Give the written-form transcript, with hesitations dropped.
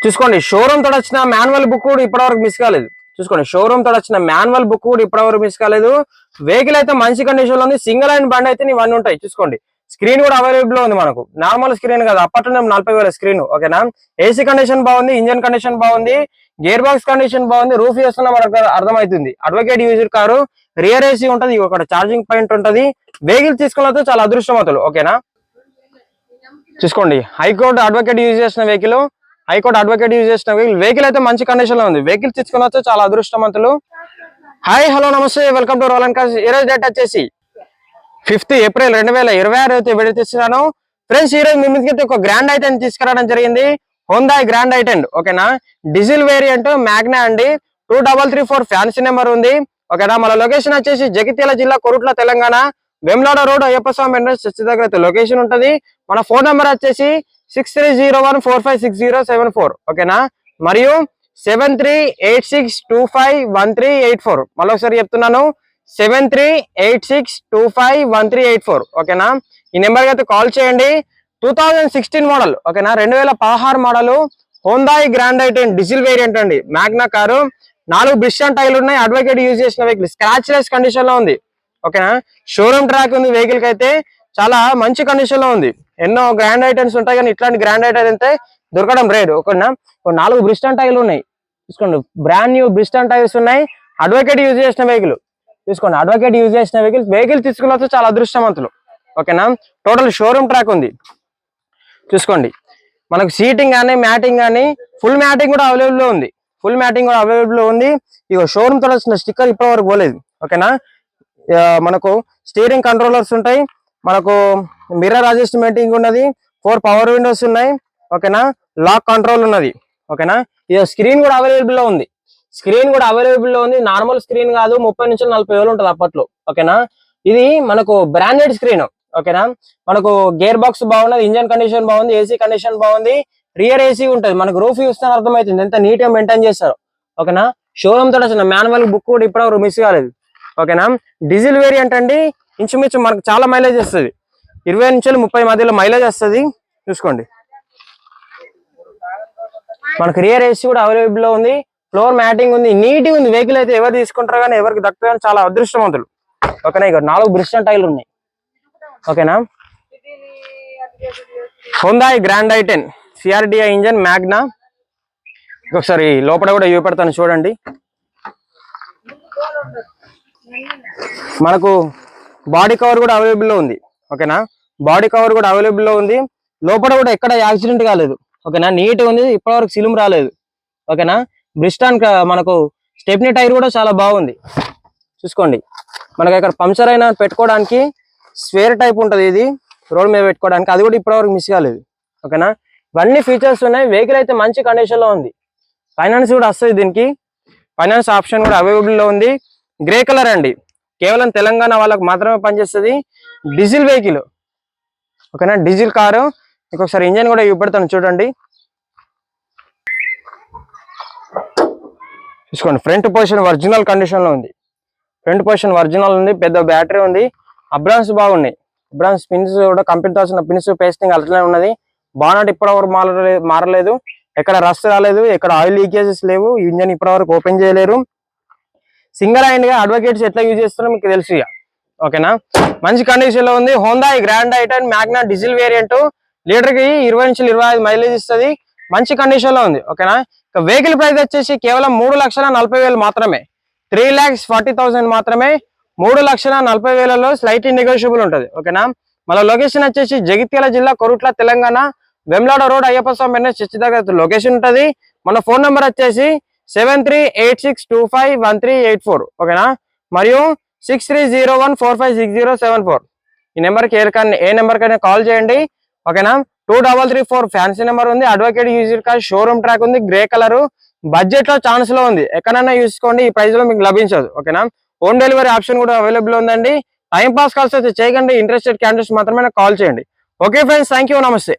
చూసుకోండి షోరూమ్ తో వచ్చిన మాన్యువల్ బుక్ కూడా ఇప్పటివరకు మిస్ కాలేదు. చూసుకోండి షోరూమ్ తో వచ్చిన మాన్యువల్ బుక్ కూడా ఇప్పటివరకు మిస్ కాలేదు. వెహికల్ అయితే మంచి కండిషన్ లో ఉంది. సింగిల్ లైన్ బండి అయితే ఇవన్నీ ఉంటాయి. చూసుకోండి స్క్రీన్ కూడా అవైలబుల్ లో ఉంది. మనకు నార్మల్ స్క్రీన్ కాదు, అప్పట్లో 40,000 స్క్రీన్. ఓకేనా, ఏసీ కండిషన్ బాగుంది, ఇంజన్ కండిషన్ బాగుంది, గేర్ బాక్స్ కండిషన్ బాగుంది. రూఫ్ చేస్తున్నా మనకు అర్థమవుతుంది. Advocate user car, rear AC ఉంటది, ఒక ఛార్జింగ్ పాయింట్ ఉంటది. వెహికల్ తీసుకున్నతో చాలా అదృష్టవంతులు. ఓకేనా, చూసుకోండి హైకోర్టు అడ్వకేట్ యూజ్ చేసిన వెహికల్, హైకోర్టు అడ్వకేట్ యూజ్ చేసిన వెహికల్ అయితే మంచి కండిషన్ లో ఉంది. వెహికల్ తీసుకున్నతో చాలా అదృష్టవంతులు. హాయ్ హలో నమస్తే, వెల్కమ్ టు రోలన్ కార్స్. ఈ రోజు డేట్ వచ్చేసి 5th ఏప్రిల్ 2026 అయితే విడుదల ఫ్రెండ్స్. ఈ రోజు మీ ముందుకైతే ఒక గ్రాండ్ ఐటెంట్ తీసుకురావడం జరిగింది, హోండా గ్రాండ్ ఐటెంట్. ఓకేనా, డీజిల్ వేరియంట్ మ్యాగ్నా అండి. 2334 ఫ్యాన్సీ నెంబర్ ఉంది. ఓకేనా, మన లొకేషన్ వచ్చేసి జగిత్యాల జిల్లా కొరుట్ల తెలంగాణ, వెమ్లాడ రోడ్ అయ్యప్ప స్వామి ఎంట్రన్స్ చర్చి దగ్గర అయితే లొకేషన్ ఉంటది. మన ఫోన్ నెంబర్ వచ్చేసి 6301456074. ఓకేనా, మరియు 7386251384. మళ్ళీ ఒకసారి చెప్తున్నాను, 7386251384. ఓకేనా, ఈ నెంబర్కి అయితే కాల్ చేయండి. 2016 మోడల్. ఓకేనా, 2016 model Honda grand i ten diesel variant అండి. మ్యాగ్నా కారు, 4 బ్రిస్టన్ టైర్లు ఉన్నాయి. అడ్వకేట్ యూజ్ చేసిన వెహికల్, స్క్రాచ్ లెస్ కండిషన్ లో ఉంది. ఓకేనా, షోరూమ్ ట్రాక్ ఉంది. వెహికల్ కి అయితే చాలా మంచి కండిషన్ లో ఉంది. ఎన్నో గ్రాండ్ ఐటమ్స్ ఉంటాయి కానీ ఇట్లాంటి గ్రాండ్ ఐటమ్ అయితే దొరకడం రేర్. ఓకేనా, 4 బ్రిస్టన్ టైర్లు ఉన్నాయి. చూసుకోండి, బ్రాండ్ న్యూ బ్రిస్టన్ టైర్స్ ఉన్నాయి. అడ్వకేట్ యూజ్ చేసిన వెహికల్. చూసుకోండి, అడ్వకేట్ యూజ్ చేసిన వెహికల్ తీసుకున్న చాలా అదృష్టవంతులు. ఓకేనా, టోటల్ షోరూమ్ ట్రాక్ ఉంది. చూసుకోండి, మనకు సీటింగ్ కానీ మ్యాటింగ్ కానీ ఫుల్ మ్యాటింగ్ కూడా అవైలబుల్ లో ఉంది. ఫుల్ మ్యాటింగ్ కూడా అవైలబుల్ లో ఉంది. ఇక షోరూమ్ తో వచ్చిన స్టిక్కర్ ఇప్పటి వరకు పోలేదు. ఓకేనా, మనకు స్టీరింగ్ కంట్రోలర్స్ ఉంటాయి, మనకు మిర్రర్ అడ్జస్ట్మెంటింగ్ ఉన్నది, 4 పవర్ విండోస్ ఉన్నాయి. ఓకేనా, లాక్ కంట్రోల్ ఉన్నది. ఓకేనా, ఇక స్క్రీన్ కూడా అవైలబుల్ లో ఉంది. స్క్రీన్ కూడా అవైలబుల్ లో ఉంది. నార్మల్ స్క్రీన్ కాదు, 30 నుంచి 40 వేలు ఉంటుంది అప్పట్లో. ఓకేనా, ఇది మనకు బ్రాండెడ్ స్క్రీన్. ఓకేనా, మనకు గేర్ బాక్స్ బాగున్నది, ఇంజన్ కండిషన్ బాగుంది, ఏసీ కండిషన్ బాగుంది, రియర్ ఏసీ ఉంటుంది. మనకు రూఫ్ చూస్తే అర్థమవుతుంది ఎంత నీట్ గా మెయింటైన్ చేస్తారు. ఓకేనా, షోరూమ్ తో వచ్చిన మాన్యువల్ బుక్ కూడా ఇప్పటివరకు మిస్ కాలేదు. ఓకేనా, డీజిల్ వేరియంట్ అండి. ఇంచుమించు మనకు చాలా మైలేజ్ వస్తుంది, 20 నుంచి 30 మధ్యలో మైలేజ్ వస్తుంది. చూసుకోండి, మనకు రియర్ ఏసీ కూడా అవైలబుల్ లో ఉంది, ఫ్లోర్ మ్యాటింగ్ ఉంది, నీట్ ఉంది. వెహికల్ అయితే ఎవరు తీసుకుంటారు కానీ ఎవరికి దక్కుతుంది కానీ చాలా అదృష్టవంతులు. ఓకేనా, ఇక 4 బ్రిస్టన్ టైర్లు ఉన్నాయి. ఓకేనా, Honda grand i ten CRDI engine Magna. ఒకసారి లోపల కూడా చూపెడతాను చూడండి. మనకు బాడీ కవర్ కూడా అవైలబుల్ లో ఉంది. ఓకేనా, బాడీ కవర్ కూడా అవైలబుల్ లో ఉంది. లోపల కూడా ఎక్కడ యాక్సిడెంట్ కాలేదు. ఓకేనా, నీట్ ఉంది, ఇప్పటివరకు సిలుము రాలేదు. ఓకేనా, బ్రిస్టాన్ మనకు స్టెప్నీ టైర్ కూడా చాలా బాగుంది. చూసుకోండి, మనకి ఇక్కడ పంక్చర్ అయినా పెట్టుకోవడానికి స్వేర్ టైప్ ఉంటుంది, ఇది రోడ్ మీద పెట్టుకోవడానికి, అది కూడా ఇప్పటివరకు మిస్ కాలేదు. ఓకేనా, ఇవన్నీ ఫీచర్స్ ఉన్నాయి. వెహికల్ అయితే మంచి కండిషన్ లో ఉంది. ఫైనాన్స్ కూడా వస్తుంది, దీనికి ఫైనాన్స్ ఆప్షన్ కూడా అవైలబుల్ లో ఉంది. గ్రే కలర్ అండి, కేవలం తెలంగాణ వాళ్ళకు మాత్రమే పనిచేస్తుంది. Diesel vehicle. ఓకేనా, డీజిల్ కారు. ఇంకొకసారి ఇంజన్ కూడా చూపెడతాను చూడండి. చూసుకోండి, ఫ్రంట్ పొజిషన్ ఒరిజినల్ కండిషన్ లో ఉంది. ఫ్రంట్ పొజిషన్ ఒరిజినల్ ఉంది, పెద్ద బ్యాటరీ ఉంది, అబ్రాన్స్ బాగున్నాయి. అబ్రాన్స్ పిన్స్ కూడా కంపెనీతో వచ్చిన పిన్స్ పేస్టింగ్ అట్లనే ఉన్నది. బానట్ ఇప్పటివరకు మారలేదు, ఎక్కడ రస్ట్ రాలేదు, ఎక్కడ ఆయిల్ లీకేజెస్ లేవు. ఇంజన్ ఇప్పటివరకు ఓపెన్ చేయలేరు. సింగల్ హ్యాండ్ గా అడ్వకేట్స్ ఎట్లా యూజ్ చేస్తారో మీకు తెలుసు. ఓకేనా, మంచి కండిషన్ లో ఉంది. Honda grand i ten Magna diesel variant, litre కి 20 నుంచి 25 మైలేజ్ ఇస్తుంది. మంచి కండిషన్ లో ఉంది. ఓకేనా, ఇక వెహికల్ ప్రైస్ వచ్చేసి కేవలం 3,40,000 మాత్రమే, 3,40,000 మాత్రమే. 3,40,000లో స్లైట్లీ నెగోషియబుల్ ఉంటుంది. ఓకేనా, మన లొకేషన్ వచ్చేసి జగిత్యాల జిల్లా కొరుట్ల తెలంగాణ, వెమ్లాడ రోడ్ అయ్యప్ప స్వామి ఎంట్రన్స్ చర్చి దగ్గర లొకేషన్ ఉంటుంది. మన ఫోన్ నెంబర్ వచ్చేసి 7386251384. ఓకేనా, మరియు 6301456074. ఈ నెంబర్కి ఏ నెంబర్ కైనా కాల్ చేయండి. ఓకేనా, 2334 ఫ్యాన్సీ నెంబర్ ఉంది. Advocate user car, showroom track ఉంది, గ్రే కలర్, బడ్జెట్ లో ఛాన్స్ లో ఉంది. ఎక్కడైనా చూసుకోండి, ఈ ప్రైస్ లో మీకు లభించదు. ఓకేనా, హోమ్ డెలివరీ ఆప్షన్ కూడా అవైలబుల్ ఉందండి. టైం పాస్ కాల్స్ అయితే చేయకండి, ఇంట్రెస్టెడ్ క్యాండిడేట్స్ మాత్రమే కాల్ చేయండి. ఓకే ఫ్రెండ్స్, థ్యాంక్ యూ, నమస్తే.